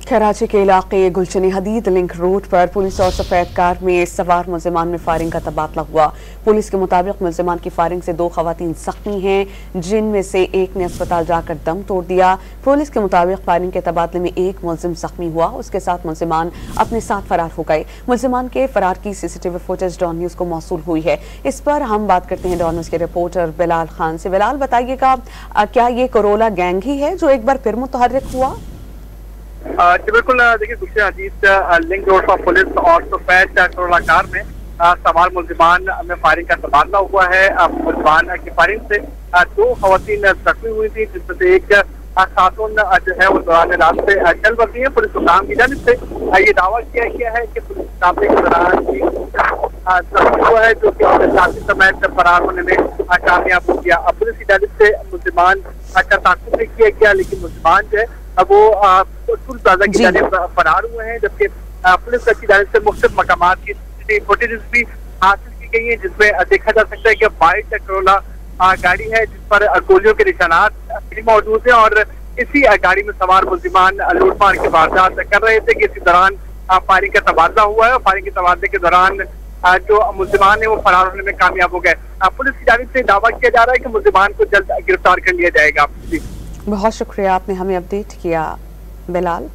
कराची के इलाके गुलशनी हदीद link road पर पुलिस और सफेद कार में सवार मुल्जिमान में फायरिंग का तबादला हुआ। पुलिस के मुताबिक मुल्जिमान की फायरिंग से 2 खवातीन जख्मी हैं, जिनमें से एक ने अस्पताल जाकर दम तोड़ दिया। पुलिस के मुताबिक फायरिंग के तबादले में एक मुल्जिम जख्मी हुआ, उसके साथ मुल्जिमान अपने साथ फरार हो गए। मुल्जिमान के फरार की सीसीटीवी फुटेज डॉन न्यूज को मौसूल हुई है। इस पर हम बात करते हैं डॉन न्यूज के रिपोर्टर बिलाल खान से। बिलाल, बताइएगा, क्या ये करोला गैंग ही है जो एक बार फिर मुतहर्रिक हुआ? जी बिल्कुल। देखिए, गुलशन हदीद लिंक रोड पर पुलिस और सफेद करोला कार में सवार मुल्जिमान में फायरिंग का तबादला हुआ है। मुल्जिमान की फायरिंग से 2 खवातीन जख्मी हुई थी, जिसमें से एक खातून जो है वो दौरान रात से चल बसी है। पुलिस सुल्तान की जानिब से ये दावा किया गया है कि पुलिस मुकाबले के दौरान जख्मी हुआ है, जो कि साथी समेत फरार होने में कामयाब हो गया। पुलिस की जानिब से मुल्जिमान का ताकुब नहीं किया गया, लेकिन मुल्जिमान जो है वो टूल प्लाजा की जानिब फरार हुए हैं, जबकि पुलिस की जानिब से मुख्तलिफ मकामात की फुटेजेस भी हासिल की गई है, जिसमें देखा जा सकता है कि वाइट करोला गाड़ी है जिस पर गोलियों के निशानात भी मौजूद है, और इसी गाड़ी में सवार मुल्जिमान लूटमार की वारदात कर रहे थे कि इसी दौरान फायरिंग का तबादला हुआ है, और फायरिंग के तबादले के दौरान जो मुल्जिमान है वो फरार होने में कामयाब हो गए। पुलिस की जानिब से दावा किया जा रहा है कि मुल्जिमान को जल्द गिरफ्तार कर लिया जाएगा। बहुत शुक्रिया, आपने हमें अपडेट किया बिलाल।